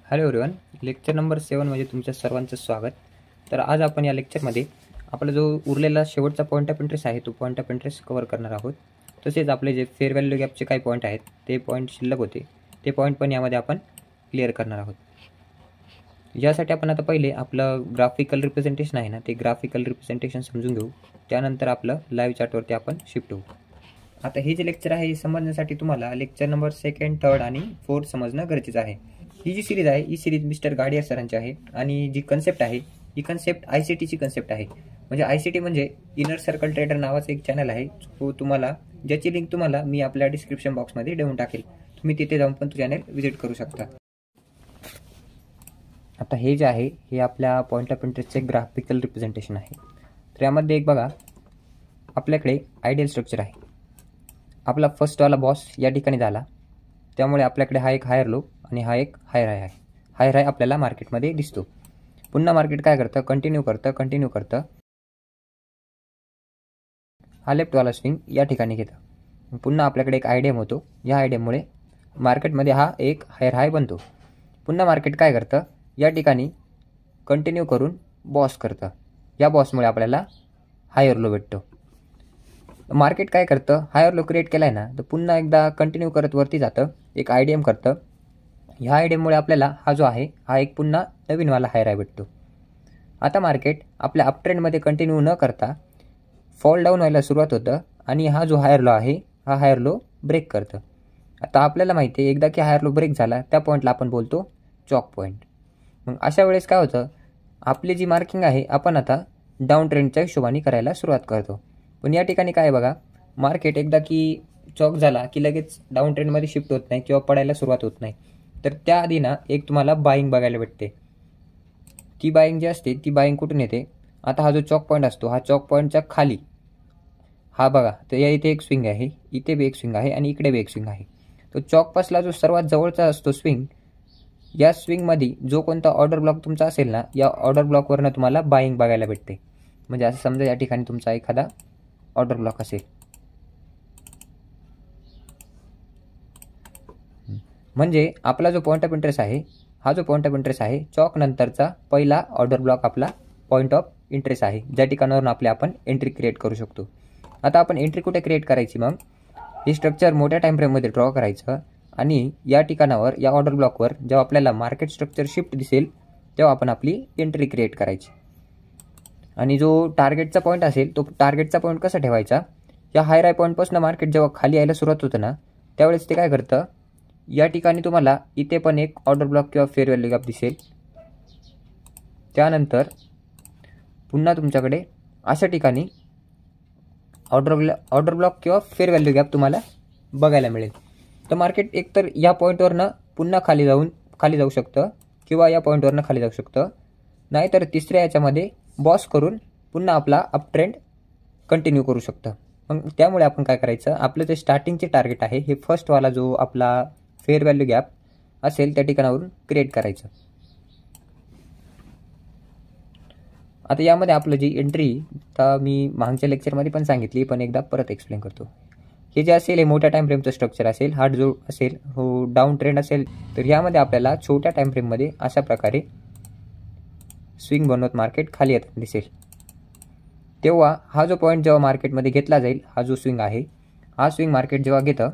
Hello everyone, lecture number 7 मध्ये तुमच्या सर्वांचं स्वागत. तर आज आपण या लेक्चरमध्ये आपला जो उरलेला शेवटचा पॉईंट ऑफ इंटरेस्ट आहे तो पॉईंट ऑफ इंटरेस्ट कव्हर करणार आहोत. तसेच आपले जे फेअर व्हॅल्यू गॅपचे काही पॉईंट आहेत ते पॉईंट शिल्लक होते ते पॉईंट पण यामध्ये आपण क्लिअर करणार आहोत. यासाठी आपण आता पहिले आपलं ग्राफिकल रिप्रेझेंटेशन आहे ना ते ग्राफिकल रिप्रेझेंटेशन समजून घेऊ. त्यानंतर आपलं लाईव्ह चार्टवरती आपण शिफ्ट होऊ. आता हे जे लेक्चर आहे हे समजण्यासाठी तुम्हाला लेक्चर नंबर 2, 3 आणि 4 समजणं गरजेचं आहे. ही जी सिरीज आहे ही सिरीज मिस्टर गाडियर सरांची आहे आणि जी कन्सेप्ट आहे ही कन्सेप्ट ICTची कन्सेप्ट आहे. म्हणजे ICT म्हणजे इनर सर्कल ट्रेडर नावाचं एक चॅनल आहे ज्याची लिंक तुम्हाला मी आपल्या डिस्क्रिप्शन बॉक्समध्ये देऊन टाकेल. तुम्ही तिथे जाऊन पण तो चॅनल व्हिजिट करू शकता. आता हे जे आहे हे आपल्या पॉईंट ऑफ इंटरेस्टचे ग्राफिकल रिप्रेझेंटेशन आहे. तर यामध्ये एक बघा आपल्याकडे आयडियल स्ट्रक्चर आहे. आपला फर्स्टवाला बॉस या ठिकाणी झाला, त्यामुळे आपल्याकडे हा एक हायर लो आणि हा एक हायर हाय आहे. हायर हाय आपल्याला मार्केटमध्ये दिसतो. पुन्हा मार्केट काय करतं, कंटिन्यू करतं हा लेफ्टवाला स्विंग या ठिकाणी घेतं. पुन्हा आपल्याकडे एक आयडियम होतो. या आयडियममुळे मार्केटमध्ये हा एक हायर हाय बनतो. पुन्हा मार्केट काय करतं, या ठिकाणी कंटिन्यू करून बॉस करतं. या बॉसमुळे आपल्याला हायर लो भेटतो. मार्केट काय करतं, हायर लो क्रिएट केला आहे ना तर पुन्हा एकदा कंटिन्यू करत वरती जातं, एक आयडियम करतं. ह्या आयडियममुळे आपल्याला हा जो आहे हा एक पुन्हा नवीनवाला हायर हाय भेटतो. आता मार्केट आपल्या अपट्रेंडमध्ये कंटिन्यू न करता फॉल डाऊन व्हायला सुरुवात होतं आणि हा जो हायर लो आहे हा हायर लो ब्रेक करतं. आता आपल्याला माहिती आहे एकदा की हायर लो ब्रेक झाला त्या पॉईंटला आपण बोलतो चॉक पॉईंट. मग अशा वेळेस काय होतं, आपली जी मार्किंग आहे आपण आता डाऊन ट्रेंडच्या हिशोबाने करायला सुरुवात करतो. पण या ठिकाणी काय बघा, मार्केट एकदा की चॉक झाला की लगेच डाऊन ट्रेंडमध्ये शिफ्ट होत नाही किंवा पडायला सुरुवात होत नाही. तर त्याआधी ना एक तुम्हाला बाईंग बघायला भेटते. ती बाईंग जी असते ती बाईंग कुठून येते, आता हा जो चॉक पॉईंट असतो हा चॉक पॉईंटच्या खाली हा बघा, तर या इथे एक स्विंग आहे, इथे बी एक स्विंग आहे आणि इकडे बी एक स्विंग आहे. तो चॉकपासला जो सर्वात जवळचा असतो स्विंग, या स्विंगमध्ये जो कोणता ऑर्डर ब्लॉक तुमचा असेल ना या ऑर्डर ब्लॉकवरनं तुम्हाला बाईंग बघायला भेटते. म्हणजे असं समजा या ठिकाणी तुमचा एखादा ऑर्डर ब्लॉक असेल, म्हणजे आपला जो पॉईंट ऑफ इंटरेस्ट आहे हा जो पॉईंट ऑफ इंटरेस्ट आहे चॉक नंतरचा पहिला ऑर्डर ब्लॉक आपला पॉईंट ऑफ इंटरेस्ट आहे, ज्या ठिकाणावरून आपण एंट्री क्रिएट करू शकतो. आता आपण एंट्री कुठे क्रिएट करायची, मग हे स्ट्रक्चर मोठ्या टाइम फ्रेममध्ये ड्रॉ करायचं आणि या ठिकाणावर या ऑर्डर ब्लॉकवर जेव्हा आपल्याला मार्केट स्ट्रक्चर शिफ्ट दिसेल तेव्हा आपण आपली एंट्री क्रिएट करायची. आणि जो टार्गेटचा पॉईंट असेल तो टार्गेटचा पॉईंट कसा ठेवायचा, या हायर हाय पॉईंटपासून मार्केट जेव्हा खाली यायला सुरुवात होतं ना त्यावेळेस ते काय करतं, या ठिकाणी तुम्हाला इथे पण एक ऑर्डर ब्लॉक किंवा फेअर व्हॅल्यू गॅप दिसेल. त्यानंतर पुन्हा तुमच्याकडे अशा ठिकाणी ऑर्डर ब्लॉक किंवा फेअर व्हॅल्यू गॅप तुम्हाला बघायला मिळेल. तर मार्केट एकतर या पॉईंटवरनं पुन्हा खाली जाऊ शकतं किंवा या पॉईंटवरनं खाली जाऊ शकतं, नाहीतर तिसऱ्या याच्यामध्ये बॉस करून पुन्हा आपला अप ट्रेंड कंटिन्यू करू शकतं. मग त्यामुळे आपण काय करायचं, आपलं जे स्टार्टिंगचे टार्गेट आहे हे फर्स्टवाला जो आपला फेअर व्हॅल्यू गॅप असेल त्या ठिकाणावरून क्रिएट करायचं. आता यामध्ये आपलं जी एंट्री तर मी मागच्या लेक्चरमध्ये पण सांगितली, पण एकदा परत एक्सप्लेन करतो. हे जे असेल हे मोठ्या टाइम फ्रेमचं स्ट्रक्चर असेल, हा जो असेल हो डाऊन ट्रेंड असेल, तर यामध्ये आपल्याला छोट्या टाइम फ्रेममध्ये अशा प्रकारे स्विंग बनवत मार्केट खाली येत दिसेल. तेव्हा हा जो पॉईंट जेव्हा मार्केटमध्ये घेतला जाईल, हा जो स्विंग आहे हा स्विंग मार्केट जेव्हा घेतं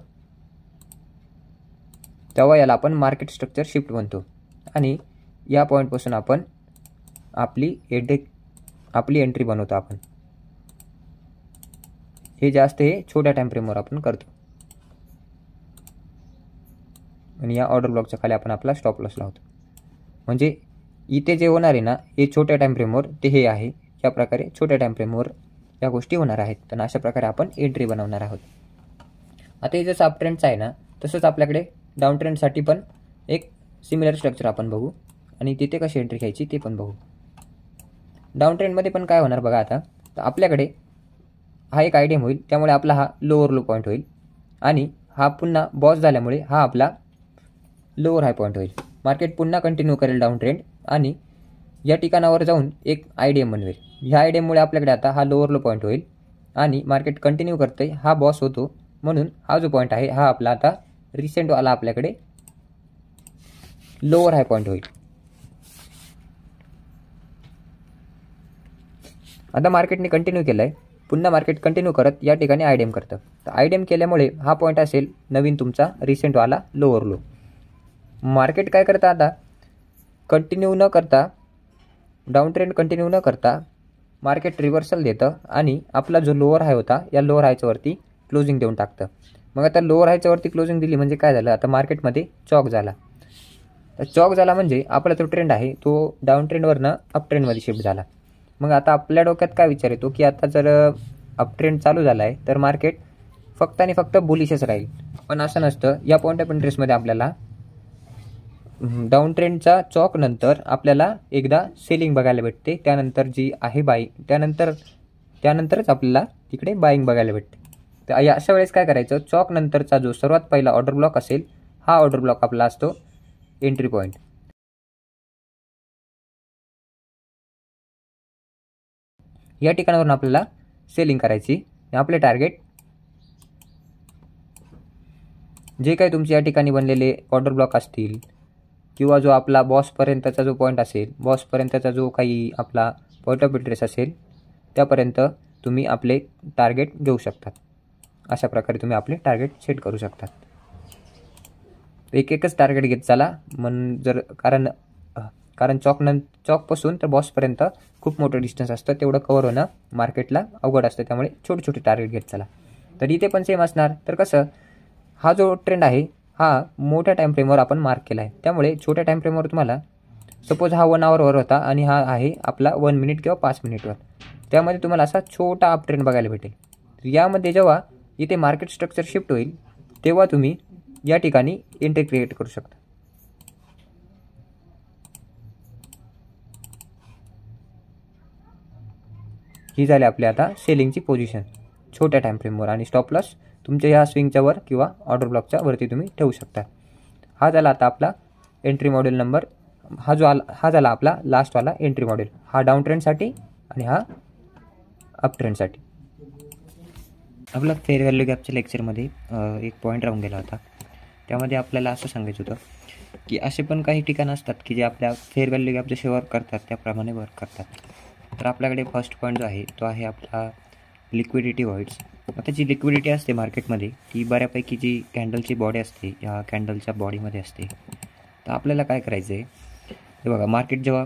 तेव्हा याला आपण मार्केट स्ट्रक्चर शिफ्ट म्हणतो आणि या पॉईंटपासून आपण आपली एंट्री बनवतो. आपण हे जास्त हे छोट्या टाइम फ्रेमवर आपण करतो आणि या ऑर्डर ब्लॉकच्या खाली आपण आपला स्टॉप लॉस लावतो. म्हणजे इथे जे होणार आहे ना हे छोट्या टाइम फ्रेमवर ते हे आहे, या प्रकारे छोट्या टाइम फ्रेमवर या गोष्टी होणार आहेत. तर अशा प्रकारे आपण एंट्री बनवणार आहोत. आता हे जसं अप ट्रेंडचं आहे ना तसंच आपल्याकडे डाऊन ट्रेंडसाठी पण एक सिमिलर स्ट्रक्चर आपण बघू आणि तिथे कशी एंट्री घ्यायची ते पण बघू. डाऊन ट्रेंडमध्ये पण काय होणार बघा, आता तर आपल्याकडे हा एक आयडियम होईल, त्यामुळे आपला हा लोअर लो पॉईंट होईल आणि हा पुन्हा बॉस झाल्यामुळे हा आपला लोअर हाय पॉईंट होईल. मार्केट पुन्हा कंटिन्यू करेल डाऊन ट्रेंड आणि या ठिकाणावर जाऊन एक आयडियम बनवेल. ह्या आयडियममुळे आपल्याकडे आता हा लोअर लो पॉईंट होईल आणि मार्केट कंटिन्यू करते, हा बॉस होतो. म्हणून हा जो पॉईंट आहे हा आपला आता रिसेंटवाला आपल्याकडे लोअर हाय पॉईंट होईल. आता मार्केटने कंटिन्यू केलं आहे, पुन्हा मार्केट कंटिन्यू करत या ठिकाणी आयडेम करतं. तर आयडेम केल्यामुळे हा पॉईंट असेल नवीन तुमचा रिसेंटवाला लोअर लो. मार्केट काय करतं आता, कंटिन्यू न करता, डाऊन ट्रेंड कंटिन्यू न करता मार्केट रिव्हर्सल देतं आणि आपला जो लोअर हाय होता या लोअर हायच्या वरती क्लोजिंग देऊन टाकतं. मग आता लोअर हायच्या वरती क्लोजिंग दिली म्हणजे काय झालं, आता मार्केटमध्ये चॉक झाला. तर चॉक झाला म्हणजे आपला जो ट्रेंड आहे तो डाऊन ट्रेंडवरनं अप ट्रेंडमध्ये शिफ्ट झाला. मग आता आपल्या डोक्यात काय विचार येतो की आता जर अप ट्रेंड चालू झाला आहे तर मार्केट फक्त आणि फक्त बुलिशच राहील. पण असं नसतं. या पॉईंट ऑफ इंटरेस्टमध्ये आपल्याला डाऊन ट्रेंडचा चॉक नंतर आपल्याला एकदा सेलिंग बघायला भेटते, त्यानंतर जी आहे बाईंग, त्यानंतरच आपल्याला तिकडे बाईंग बघायला भेटते. तर अशा वेळेस काय करायचं, चॉक नंतरचा जो सर्वात पहिला ऑर्डर ब्लॉक असेल हा ऑर्डर ब्लॉक आपला असतो एंट्री पॉईंट. या ठिकाणावरून आपल्याला सेलिंग करायची. आपले टार्गेट जे काही तुमचे या ठिकाणी बनलेले ऑर्डर ब्लॉक असतील किंवा जो आपला बॉसपर्यंतचा जो पॉईंट असेल, बॉसपर्यंतचा जो काही आपला पॉईंट ऑफ इंटरेस्ट असेल त्यापर्यंत तुम्ही आपले टार्गेट घेऊ शकतात. अशा प्रकारे तुम्ही आपले टार्गेट सेट करू शकतात. एकच टार्गेट घेत चला, कारण चॉकपासून तर बॉसपर्यंत खूप मोठं डिस्टन्स असतं, तेवढं कव्हर होणं मार्केटला अवघड असतं. त्यामुळे छोटे छोटे टार्गेट घेत चला. तर इथे पण सेम असणार. तर कसं, हा जो ट्रेंड आहे हा मोठ्या टाईम फ्रेमवर आपण मार्क केला आहे, त्यामुळे छोट्या टाईम फ्रेमवर तुम्हाला सपोज हा 1 आवरवर होता आणि हा आहे आपला 1 मिनिट किंवा 5 मिनिटवर, त्यामध्ये तुम्हाला असा छोटा अप ट्रेंड बघायला भेटेल. यामध्ये जेव्हा इथे मार्केट स्ट्रक्चर शिफ्ट होईल तेव्हा तुम्ही या ठिकाणी एंट्री क्रिएट करू शकता. ही झाली आपली आता सेलिंगची पोझिशन छोट्या टाईम फ्रेमवर, आणि स्टॉप लॉस तुमच्या या स्विंगच्या वर किंवा ऑर्डर ब्लॉकच्या वरती तुम्ही ठेवू शकता. हा झाला आता आपला एंट्री मॉडेल नंबर. हा झाला आपला लास्टवाला एंट्री मॉडेल. हा डाऊन ट्रेंडसाठी आणि हा अप ट्रेंडसाठी. आपला फेअर व्हॅल्यू गॅपच्या लेक्चरमध्ये एक पॉईंट राहून गेला होता. त्यामध्ये आपल्याला असं सांगायचं होतं की असे पण काही ठिकाणं असतात की जे आपल्या फेअर व्हॅल्यू गॅप जसे वर्क करतात त्याप्रमाणे वर्क करतात. तर आपल्याकडे फर्स्ट पॉईंट जो आहे तो आहे आपला लिक्विडिटी व्हॉइड्स. आता जी लिक्विडिटी असते मार्केटमध्ये ती बऱ्यापैकी जी कॅन्डलची बॉडी असते या कॅन्डलच्या बॉडीमध्ये असते. तर आपल्याला काय करायचं आहे, हे बघा, मार्केट जेव्हा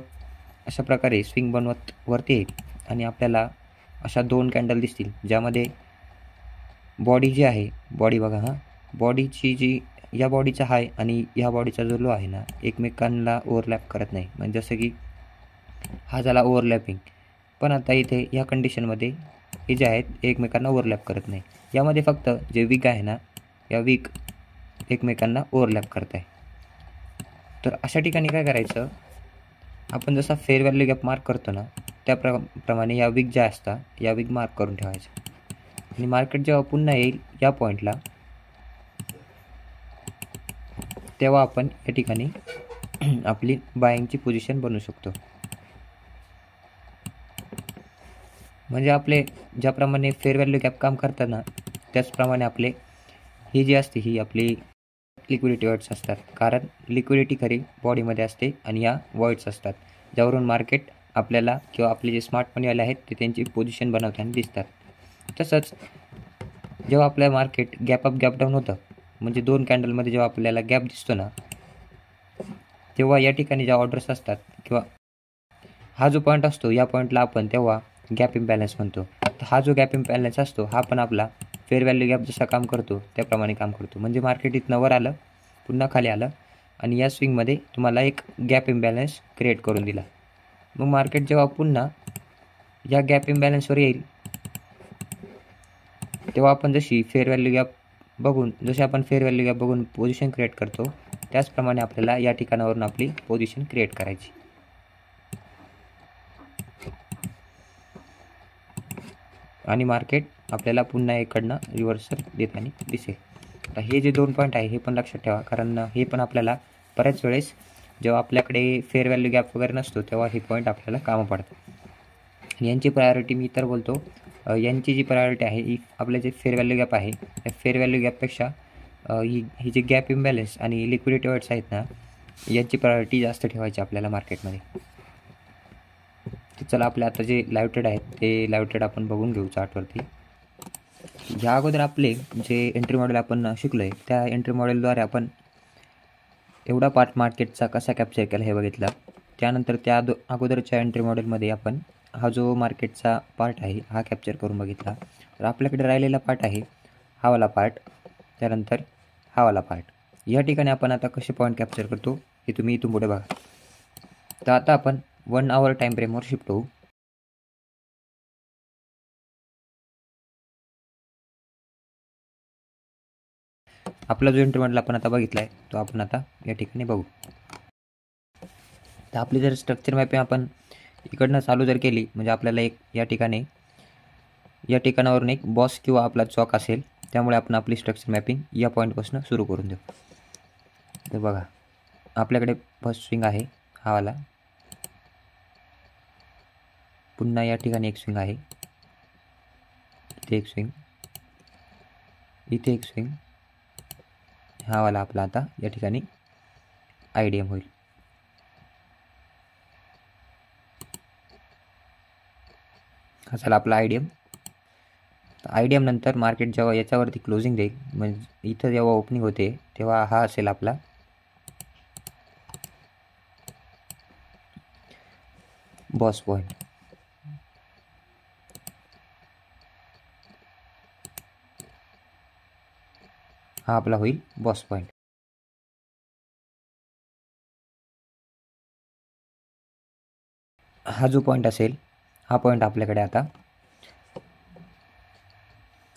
अशा प्रकारे स्विंग बनवत वरती येईल आणि आपल्याला अशा 2 कॅन्डल दिसतील ज्यामध्ये बॉडी जी आहे, बॉडी बघा, बॉडीची जी या बॉडीचा हाय आणि या बॉडीचा जो लो आहे ना एकमेकांना ओव्हरलॅप करत नाही. म्हणजे जसं की हा झाला ओव्हरलॅपिंग, पण आता इथे या कंडिशनमध्ये हे जे आहेत एकमेकांना ओव्हरलॅप करत नाही. यामध्ये फक्त जे वीक आहे ना या वीक एकमेकांना ओव्हरलॅप करत आहे. तर अशा ठिकाणी काय करायचं, आपण जसा फेअर व्हॅल्यू गॅप मार्क करतो ना त्याप्रमाणे या वीक ज्या असतात या वीक मार्क करून ठेवायच्या. आणि मार्केट जेव्हा पुन्हा येईल या पॉईंटला तेव्हा आपण या ठिकाणी आपली बाईंगची पोझिशन बनवू शकतो. म्हणजे आपले ज्याप्रमाणे फेअर व्हॅल्यू गॅप काम करताना त्याचप्रमाणे आपले ही जी असते ही आपली लिक्विडिटी वॉइड्स असतात. कारण लिक्विडिटी खरी बॉडीमध्ये असते आणि या वॉइड्स असतात ज्यावरून मार्केट आपल्याला किंवा आपले जे स्मार्ट मनीवाले आहेत ते त्यांची पोझिशन बनवताना दिसतात. तसंच जेव्हा आपल्या market gap up gap down होतं, म्हणजे 2 कॅन्डलमध्ये जेव्हा आपल्याला गॅप दिसतो ना तेव्हा या ठिकाणी ज्या ऑर्डर्स असतात किंवा हा जो पॉईंट असतो या पॉईंटला आपण तेव्हा गॅप इम्बॅलन्स म्हणतो. तर हा जो गॅप इम्बॅलन्स असतो हा पण आपला फेअर व्हॅल्यू गॅप जसा काम करतो त्याप्रमाणे काम करतो. म्हणजे मार्केट इथनं वर आलं पुन्हा खाली आलं आणि या स्विंगमध्ये तुम्हाला एक गॅप इम्बॅलन्स क्रिएट करून दिला. मग मार्केट जेव्हा पुन्हा या गॅप इम्बॅलन्सवर येईल तेव्हा आपण जशी फेअर व्हॅल्यू गॅप बघून पोझिशन क्रिएट करतो त्याचप्रमाणे आपल्याला या ठिकाणावरून आपली पोझिशन क्रिएट करायची. आणि मार्केट आपल्याला पुन्हा इकडनं रिव्हर्सल देताना दिसेल. तर हे जे 2 पॉईंट आहे हे पण लक्षात ठेवा, कारण हे पण आपल्याला बऱ्याच वेळेस जेव्हा आपल्याकडे फेअर व्हॅल्यू गॅप वगैरे नसतो तेव्हा हे पॉईंट आपल्याला कामं पडतात. यांची प्रायोरिटी मी तर बोलतो, यांची जी प्रायोरिटी आहे ही आपले जे फेअर व्हॅल्यू गॅप आहे त्या फेअर व्हॅल्यू गॅपपेक्षा ही जी गॅप इम्बॅलन्स आणि लिक्विडिटी वॉइड्स आहेत ना यांची प्रायोरिटी जास्त ठेवायची आपल्याला मार्केटमध्ये. तर चला आपले आता जे लाईव्ह ट्रेड आहेत ते लाईव्ह ट्रेड आपण बघून घेऊ चार्टवरती. ह्या अगोदर आपले जे एंट्री मॉडेल आपण शिकलो आहे त्या एंट्री मॉडेलद्वारे आपण एवढा पार्ट मार्केटचा कसा कॅप्चर केला हे बघितलं. त्यानंतर त्या अगोदरच्या एंट्री मॉडेलमध्ये आपण हा जो मार्केटचा पार्ट आहे हा कॅप्चर करून बघितला. तर आपल्याकडे राहिलेला पार्ट आहे हा वाला पार्ट, त्यानंतर हा वाला पार्ट. या ठिकाणी आपण आता कसे पॉईंट कॅप्चर करतो हे तुम्ही इथून पुढे बघा. तर आता आपण 1 आवर टाईम फ्रेमवर शिफ्ट होऊ. आपला जो एंट्री मॉडेल आपण आता बघितला आहे तो आपण आता या ठिकाणी बघू. तर आपली जर स्ट्रक्चर मॅपिंग आपण इकडनं चालू जर केली म्हणजे आपल्याला एक या ठिकाणावरून एक बॉस किंवा आपला चॉक असेल, त्यामुळे आपण आपली स्ट्रक्चर मॅपिंग या पॉईंटपासून सुरू करून देऊ. तर बघा आपल्याकडे फर्स्ट स्विंग आहे हा वाला, पुन्हा या ठिकाणी एक स्विंग आहे, इथे एक स्विंग, इथे एक स्विंग, हा वाला आपला आता या ठिकाणी IDM होईल. हा झाला आपला IDM नंतर मार्केट जेव्हा याच्यावरती क्लोजिंग देईल म्हणजे इथं जेव्हा ओपनिंग होते तेव्हा हा असेल आपला बॉस पॉईंट. हा आपला होईल बॉस पॉईंट. हा जो पॉईंट असेल हा पॉईंट आपल्याकडे आता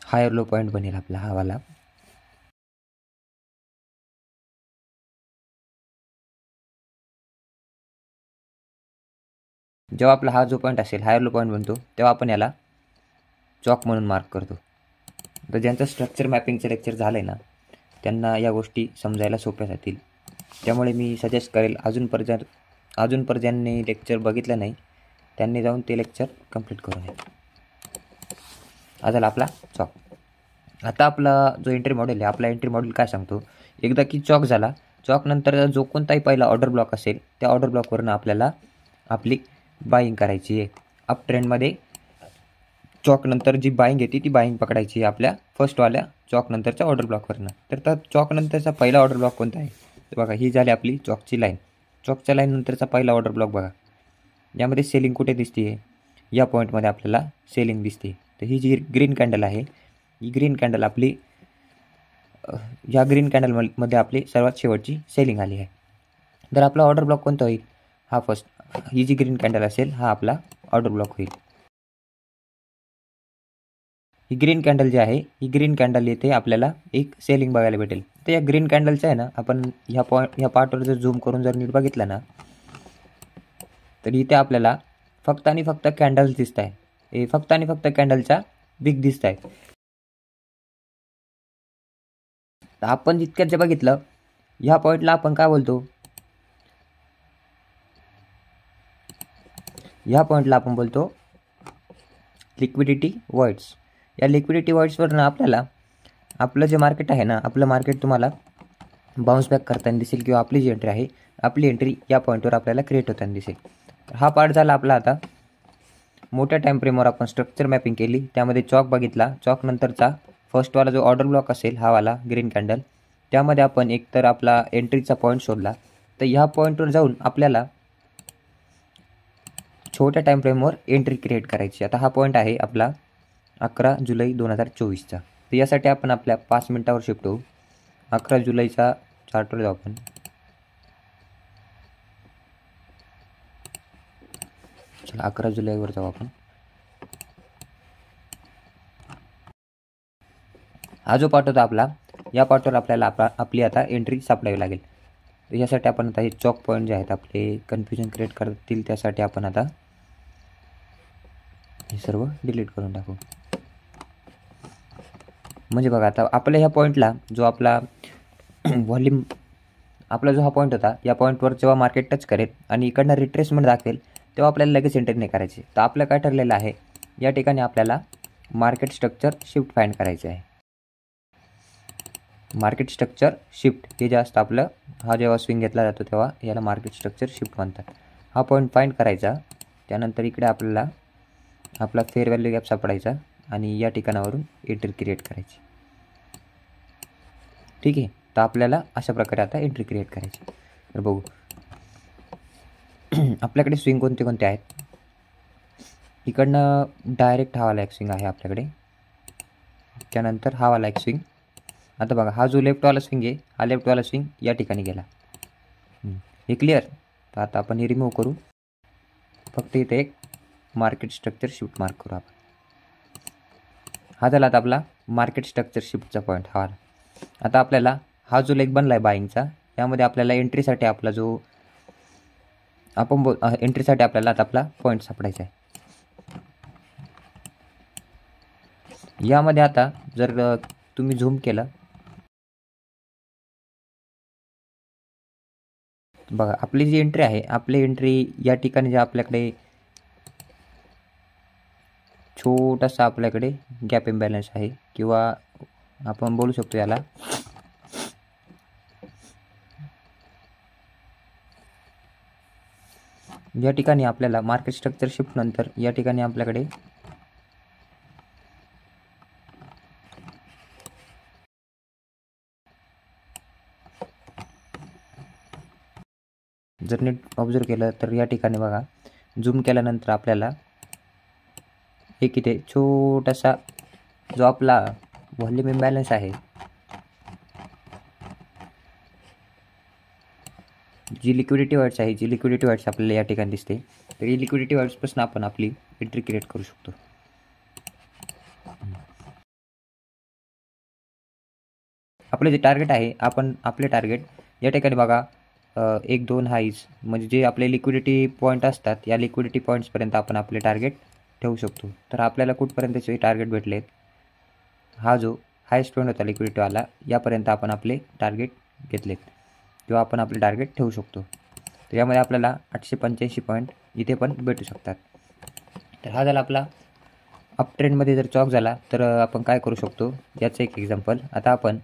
हायर लो पॉईंट बनेल आपला हा वाला. जेव्हा आपला हा जो पॉईंट असेल हायर लो पॉईंट बनतो तेव्हा आपण याला चॉक म्हणून मार्क करतो. तर ज्यांचं स्ट्रक्चर मॅपिंगचं लेक्चर झालं आहे ना त्यांना या गोष्टी समजायला सोप्या जातील. त्यामुळे मी सजेस्ट करेल अजूनपर्यंत ज्यांनी लेक्चर बघितलं नाही त्यांनी जाऊन ते लेक्चर कंप्लीट करू नये. हा झाला आपला चॉक. आता आपला जो एंट्री मॉडेल आहे आपला एंट्री मॉडेल काय सांगतो, एकदा की चॉक झाला, चॉक नंतर जो कोणताही पहिला ऑर्डर ब्लॉक असेल त्या ऑर्डर ब्लॉकवरून आपल्याला आपली बाईंग करायची आहे. अप ट्रेंडमध्ये चॉक नंतर जी बाईंग येते ती बाईंग पकडायची आहे आपल्या फर्स्टवाल्या चॉक नंतरच्या ऑर्डर ब्लॉकवरनं. तर त्या चॉक नंतरचा पहिला ऑर्डर ब्लॉक कोणता आहे तर बघा ही झाली आपली चॉकची लाईन. चॉकच्या लाईन नंतरचा पहिला ऑर्डर ब्लॉक बघा, यामध्ये सेलिंग कुठे दिसते आहे, या पॉईंटमध्ये आपल्याला सेलिंग दिसते. तर ही जी ग्रीन कॅन्डल आहे ही ग्रीन कॅन्डल आपली या ग्रीन कॅन्डलमध्ये आपली सर्वात शेवटची सेलिंग आली आहे. तर आपला ऑर्डर ब्लॉक कोणता होईल, हा फर्स्ट, ही जी ग्रीन कॅन्डल असेल हा आपला ऑर्डर ब्लॉक होईल. ही ग्रीन कॅन्डल जी आहे ही ग्रीन कॅन्डल येथे आपल्याला एक सेलिंग बघायला भेटेल. तर या ग्रीन कॅन्डलचं आहे ना आपण ह्या पार्टवर जर झूम करून जर नीट बघितलं ना तर इथे आपल्याला फक्त आणि फक्त कॅन्डल्स दिसत आहे, फक्त आणि फक्त कॅन्डलच्या बिग दिसत आहे. तर आपण जितक्यात जे बघितलं ह्या पॉईंटला आपण काय बोलतो, ह्या पॉईंटला आपण बोलतो लिक्विडिटी वॉइड्स. या लिक्विडिटी वॉइड्सवरनं आपल्याला आपलं जे मार्केट आहे ना आपलं मार्केट तुम्हाला बाउन्स बॅक करताना दिसेल किंवा आपली जी एंट्री आहे आपली एंट्री या पॉईंटवर आपल्याला क्रिएट होताना दिसेल. हा पार्ट झाला आपला. आता मोठ्या टाईम फ्रेमवर आपण स्ट्रक्चर मॅपिंग केली, त्यामध्ये चॉक बघितला, चॉक नंतरचा फर्स्टवाला जो ऑर्डर ब्लॉक असेल हा वाला ग्रीन कॅन्डल, त्यामध्ये आपण एकतर आपला एंट्रीचा पॉईंट शोधला. तर ह्या पॉईंटवर जाऊन आपल्याला छोट्या टाईम फ्रेमवर एंट्री क्रिएट करायची. आता हा पॉईंट आहे आपला 11 जुलै 2024चा. तर यासाठी आपण आपल्या 5 मिनिटावर शिफ्ट होऊ. 11 जुलैचा चार्टवर जाऊ आपण. चला 11 जुलैवर जाऊ आपण. हा जो पार्ट होता आपला या पार्टवर आपल्याला आपली आता एंट्री सापडावी लागेल. तर यासाठी आपण आता हे चॉक पॉईंट जे आहेत आपले कन्फ्युजन क्रिएट करतील त्यासाठी आपण आता हे सर्व डिलीट करून टाकू. म्हणजे बघा आता आपल्या ह्या पॉईंटला जो आपला व्हॉल्यूम आपला जो हा पॉईंट होता या पॉईंटवर जेव्हा मार्केट टच करेल आणि इकडनं रिट्रेसमेंट दाखवेल तेव्हा आपल्याला लगेच एंट्री नाही करायची. तर आपलं काय ठरलेलं आहे या ठिकाणी आपल्याला मार्केट स्ट्रक्चर शिफ्ट फाइंड करायचे आहे. मार्केट स्ट्रक्चर शिफ्ट हे जे असतं आपलं, हा जेव्हा स्विंग घेतला जातो तेव्हा याला मार्केट स्ट्रक्चर शिफ्ट म्हणतात. हा पॉईंट फाइंड करायचा. त्यानंतर इकडे आपल्याला आपला फेअर व्हॅल्यू गॅप सापडायचा आणि या ठिकाणावरून एंट्री क्रिएट करायची. ठीक आहे. तर आपल्याला अशा प्रकारे आता एंट्री क्रिएट करायची. तर बघू आपल्याकडे स्विंग कोणते कोणते आहेत. इकडनं डायरेक्ट हा वाला एक स्विंग आहे आपल्याकडे. त्यानंतर हा वाला एक स्विंग. आता बघा हा जो लेफ्टवाला स्विंग आहे, हा लेफ्टवाला स्विंग या ठिकाणी गेला. हे क्लिअर. तर आता आपण हे रिमूव्ह करू. फक्त इथे एक मार्केट स्ट्रक्चर शिफ्ट मार्क करू आपण. हा झाला आता आपला मार्केट स्ट्रक्चर शिफ्टचा पॉईंट हा आला. आता आपल्याला हा जो लेग बनला आहे बाईंगचा, यामध्ये आपल्याला एंट्रीसाठी आपला जो एंट्रीसाठी आपल्याला आता आपला पॉईंट सापडायचा आहे. यामध्ये आता जर तुम्ही झूम केलं, बघा आपली जी एंट्री आहे, आपली एंट्री या ठिकाणी जे आपल्याकडे छोटासा आपल्याकडे गॅप इम्बॅलन्स आहे, किंवा आपण बोलू शकतो याला या ठिकाणी आपल्याला मार्केट स्ट्रक्चर शिफ्ट नंतर या ठिकाणी आपल्याकडे जर नीट ऑब्झर्व केलं तर या ठिकाणी बघा झूम केल्यानंतर आपल्याला एक इथे छोटासा जो आपला व्हॉल्यूम इम्बॅलन्स आहे, जी लिक्विडिटी वर्ड्स आहे, जी लिक्विडिटी वर्ड्स आपल्याला या ठिकाणी दिसते, तर ही लिक्विडिटी वर्ड्सपासून आपण आपली एंट्री क्रिएट करू शकतो. आपले जे टार्गेट आहे, आपण आपले टार्गेट या ठिकाणी बघा 1-2 हाईज म्हणजे जे आपले लिक्विडिटी पॉईंट असतात, या लिक्विडिटी पॉईंट्सपर्यंत आपण आपले टार्गेट ठेवू शकतो. तर आपल्याला कुठपर्यंतचे टार्गेट भेटलेत, हा जो हायस्ट पॉईंट होता लिक्विडिटीवाला, यापर्यंत आपण आपले टार्गेट घेतलेत किंवा आपण आपले टार्गेट ठेवू शकतो. तर यामध्ये आपल्याला 885 पॉईंट इथे पण भेटू शकतात. तर हा झाला आपला अप ट्रेंडमध्ये जर चॉक झाला तर आपण काय करू शकतो याचं एक एक्झाम्पल. आता आपण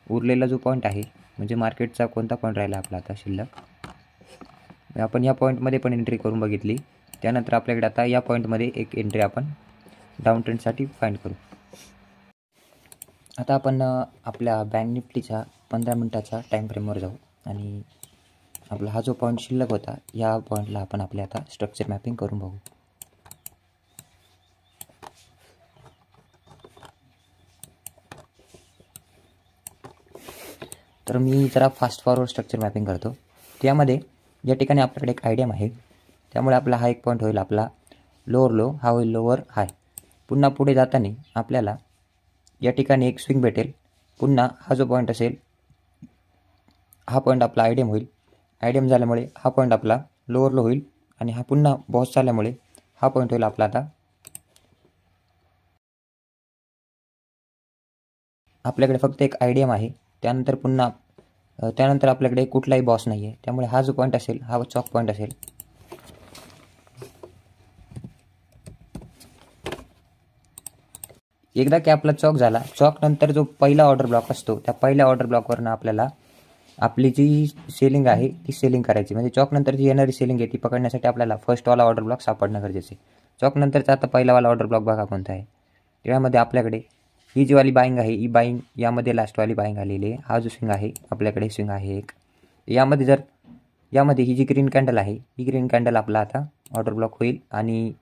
उरलेला जो पॉईंट आहे, म्हणजे मार्केटचा कोणता पॉईंट राहिला आपला आता शिल्लक, आपण या पॉईंटमध्ये पण एंट्री करून बघितली. त्यानंतर आपल्याकडे आता या पॉईंटमध्ये एक एंट्री आपण डाऊन ट्रेंडसाठी फाइंड करू. आता आपण आपल्या बँक निफ्टीच्या 15 मिनिटाच्या टाईम फ्रेमवर जाऊ आणि आपला हा जो पॉईंट शिल्लक होता, या पॉईंटला आपण आपल्या आता स्ट्रक्चर मॅपिंग करून बघू. तर मी जरा फास्ट फॉरवर्ड स्ट्रक्चर मॅपिंग करतो. त्यामध्ये या ठिकाणी आपल्याकडे एक आयडियम आहे, त्यामुळे आपला हा एक पॉईंट होईल आपला लोअर लो, हा होईल लोअर हाय. पुन्हा पुढे जाताना आपल्याला या ठिकाणी एक स्विंग भेटेल. पुन्हा हा जो पॉईंट असेल, हा पॉईंट आपला आयडियम होईल. आयडियम झाल्यामुळे हा पॉईंट आपला लोअर लो होईल आणि हा पुन्हा बॉस झाल्यामुळे हा पॉईंट होईल आपला आता आपल्याकडे फक्त एक आयडियम आहे. त्यानंतर आपल्याकडे कुठलाही बॉस नाही आहे, त्यामुळे हा जो पॉईंट असेल हा चॉक पॉईंट असेल. एकदा की आपला चॉक झाला, चॉक नंतर जो पहिला ऑर्डर ब्लॉक असतो, त्या पहिल्या ऑर्डर ब्लॉकवरनं आपल्याला आपली जी सेलिंग आहे ती सेलिंग करायची. म्हणजे चॉक नंतर जी येणारी सेलिंग आहे ती पकडण्यासाठी आपल्याला फर्स्टवाला ऑर्डर ब्लॉक सापडणं गरजेचं आहे. चॉक नंतरचा आता पहिलावाला ऑर्डर ब्लॉक बघा कोणता आहे. त्यामध्ये आपल्याकडे ही जी वाली बाईंग आहे, ही बाईंग यामध्ये लास्टवाली बाईंग आलेली आहे. हा जो स्विंग आहे आपल्याकडे स्विंग आहे एक, यामध्ये ही जी ग्रीन कॅन्डल आहे, ही ग्रीन कॅन्डल आपला आता ऑर्डर ब्लॉक होईल आणि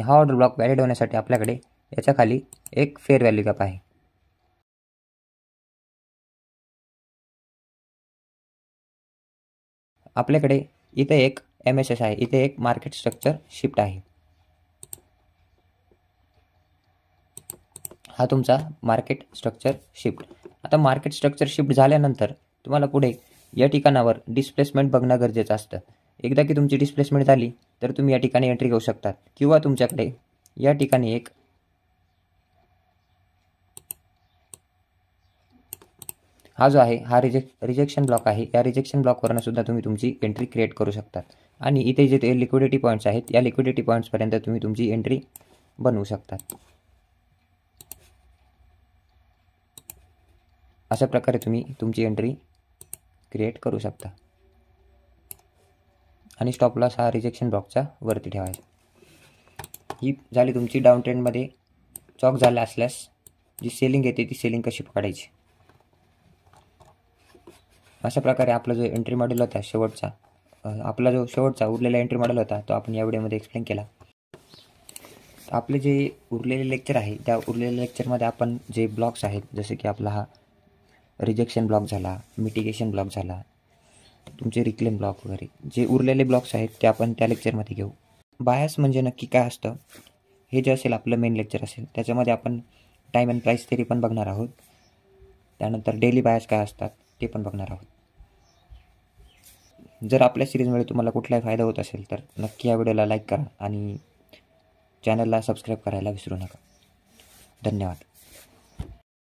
हा ऑर्डर ब्लॉक व्हॅलिड होण्यासाठी आपल्याकडे याच्या खाली एक फेअर व्हॅल्यू गॅप आहे. आपल्याकडे इथे एक MSS आहे, इथे एक मार्केट स्ट्रक्चर शिफ्ट आहे. हा तुमचा मार्केट स्ट्रक्चर शिफ्ट. आता मार्केट स्ट्रक्चर शिफ्ट झाल्यानंतर तुम्हाला पुढे या ठिकाणावर डिस्प्लेसमेंट बघणं गरजेचं असतं. एकदा की तुमची डिस्प्लेसमेंट झाली तर तुम्ही या ठिकाणी एंट्री घेऊ शकतात, किंवा तुमच्याकडे या ठिकाणी हा जो आहे हा रिजेक्शन ब्लॉक आहे. या रिजेक्शन ब्लॉकवरनं सुद्धा तुम्ही तुमची एंट्री क्रिएट करू शकतात. आणि इथे जे ते लिक्विडिटी पॉईंट्स आहेत या लिक्विडिटी पॉईंट्सपर्यंत तुम्ही तुमची एंट्री बनवू शकतात. अशा प्रकारे तुम्ही तुमची एंट्री क्रिएट करू शकता. आणि स्टॉप लॉस हा रिजेक्शन ब्लॉकच्या वरती ठेवायचा. ही झाली तुमची डाऊन ट्रेंडमध्ये चॉक झाला असल्यास जी सेलिंग येते ती सेलिंग कशी पकडायची. अशा प्रकारे आपला जो एंट्री मॉडेल होता शेवटचा, आपला जो शेवटचा उरलेला एंट्री मॉडेल होता तो आपण या व्हिडिओमध्ये एक्सप्लेन केला. आपले जे उरलेले लेक्चर आहे त्या उरलेल्या लेक्चरमध्ये आपण जे ब्लॉक्स आहेत, जसे की आपला हा रिजेक्शन ब्लॉक झाला, मिटिगेशन ब्लॉक झाला, तुमचे रिक्लेम ब्लॉक वगैरे जे उरलेले ब्लॉक्स आहेत ते आपण त्या लेक्चरमध्ये घेऊ. बायस म्हणजे नक्की काय असतं हे जे असेल आपलं मेन लेक्चर असेल त्याच्यामध्ये आपण टाईम अँड प्राईस थेरी पण बघणार आहोत. त्यानंतर डेली बायस काय असतात ते पण बघणार आहोत. जर आपल्या सिरीजमुळे तुम्हाला कुठलाही फायदा होत असेल तर नक्की या व्हिडिओला लाईक करा आणि चॅनलला सबस्क्राईब करायला विसरू नका. धन्यवाद.